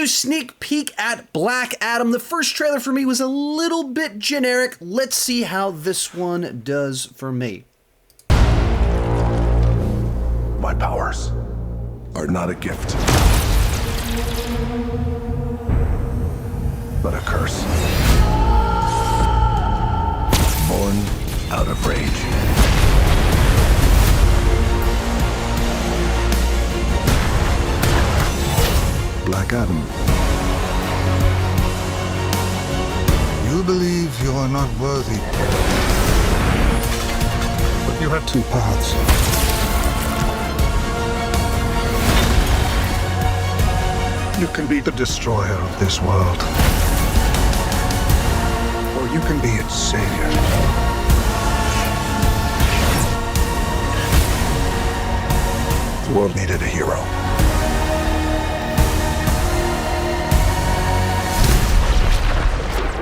sneak peek at Black Adam. The first trailer for me was a little bit generic. Let's see how this one does for me. My powers are not a gift, but a curse. Born out of rage. Black Adam. You believe you are not worthy, but you have two paths. You can be the destroyer of this world, or you can be its savior. The world needed a hero.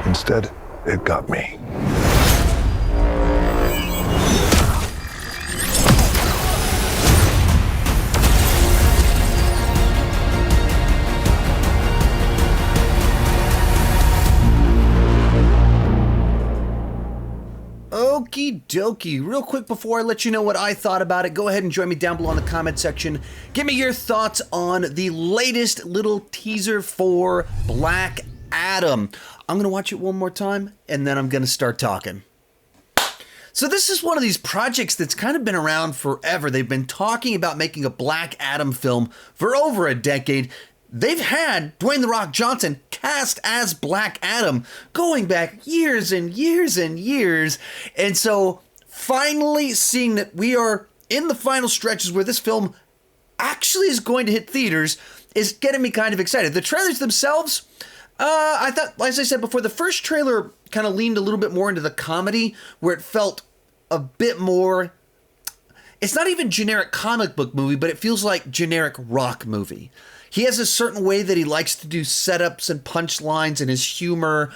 Instead, it got me. Okie dokie. Real quick before I let you know what I thought about it, go ahead and join me down below in the comment section. Give me your thoughts on the latest little teaser for Black Adam. I'm going to watch it one more time, and then I'm going to start talking. So this is one of these projects that's kind of been around forever. They've been talking about making a Black Adam film for over a decade. They've had Dwayne "The Rock" Johnson cast as Black Adam going back years and years and years. And so finally seeing that we are in the final stretches where this film actually is going to hit theaters is getting me kind of excited. The trailers themselves, I thought, as I said before, the first trailer kind of leaned a little bit more into the comedy, where it felt a bit more, it's not even generic comic book movie, but it feels like generic rock movie. He has a certain way that he likes to do setups and punchlines and his humor.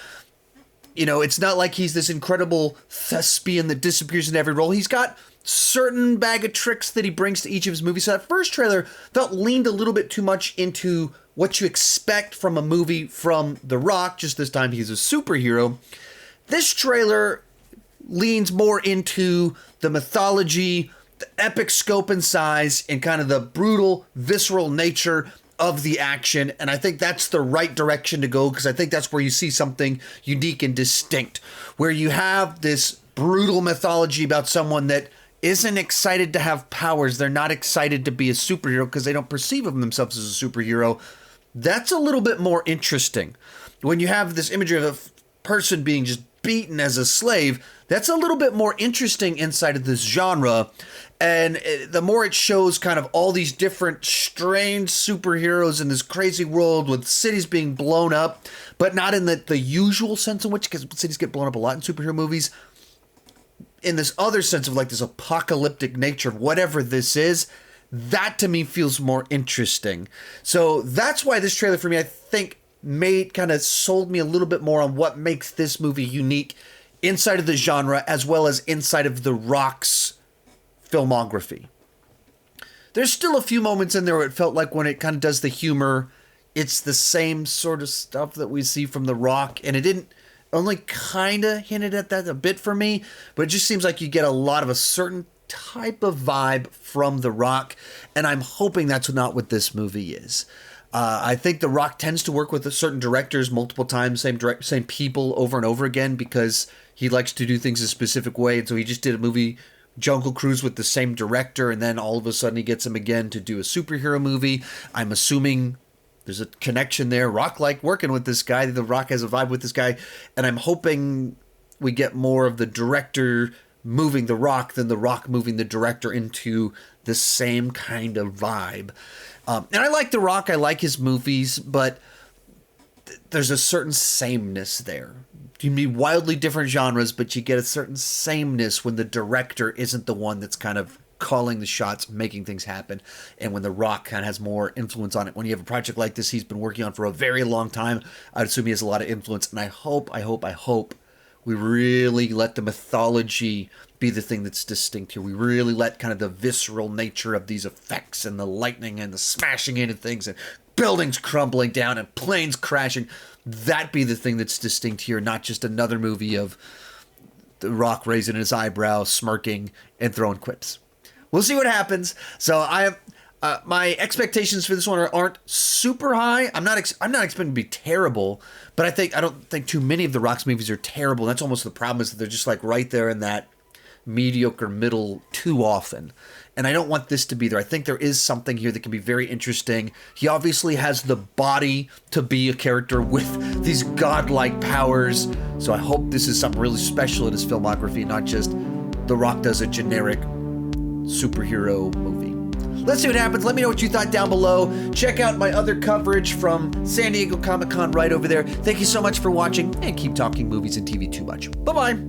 You know, it's not like he's this incredible thespian that disappears in every role. He's got certain bag of tricks that he brings to each of his movies. So that first trailer felt leaned a little bit too much into what you expect from a movie from The Rock, just this time he's a superhero. This trailer leans more into the mythology, the epic scope and size, and kind of the brutal, visceral nature of the action. And I think that's the right direction to go, because I think that's where you see something unique and distinct, where you have this brutal mythology about someone that isn't excited to have powers. They're not excited to be a superhero because they don't perceive of themselves as a superhero. That's a little bit more interesting. When you have this imagery of a person being just beaten as a slave, that's a little bit more interesting inside of this genre. And the more it shows kind of all these different strange superheroes in this crazy world with cities being blown up, but not in the usual sense in which, because cities get blown up a lot in superhero movies, in this other sense of like this apocalyptic nature of whatever this is, that to me feels more interesting. So that's why this trailer for me, I think, kind of sold me a little bit more on what makes this movie unique inside of the genre, as well as inside of The Rock's filmography. There's still a few moments in there where it felt like when it kind of does the humor, it's the same sort of stuff that we see from The Rock, and it didn't only kind of hinted at that a bit for me, but it just seems like you get a lot of a certain type of vibe from The Rock, and I'm hoping that's not what this movie is. I think The Rock tends to work with certain directors multiple times, same people over and over again, because he likes to do things a specific way. And so he just did a movie, Jungle Cruise, with the same director, and then all of a sudden he gets him again to do a superhero movie. I'm assuming there's a connection there. Rock like working with this guy. The Rock has a vibe with this guy, and I'm hoping we get more of the director moving The Rock than The Rock moving the director into the same kind of vibe. And I like The Rock. I like his movies, but there's a certain sameness there. You can be wildly different genres, but you get a certain sameness when the director isn't the one that's kind of calling the shots, making things happen, and when The Rock kind of has more influence on it. When you have a project like this he's been working on for a very long time, I'd assume he has a lot of influence, and I hope we really let the mythology be the thing that's distinct here. We really let kind of the visceral nature of these effects and the lightning and the smashing into things and buildings crumbling down and planes crashing. That be the thing that's distinct here, not just another movie of The Rock raising his eyebrow, smirking, and throwing quips. We'll see what happens. So I have my expectations for this one aren't super high. I'm not expecting to be terrible, but I don't think too many of The Rock's movies are terrible. That's almost the problem, is that they're just like right there in that mediocre middle too often. And I don't want this to be there. I think there is something here that can be very interesting. He obviously has the body to be a character with these godlike powers. So I hope this is something really special in his filmography, not just The Rock does a generic superhero movie. Let's see what happens. Let me know what you thought down below. Check out my other coverage from San Diego Comic-Con right over there. Thank you so much for watching, and keep talking movies and TV too much. Bye-bye.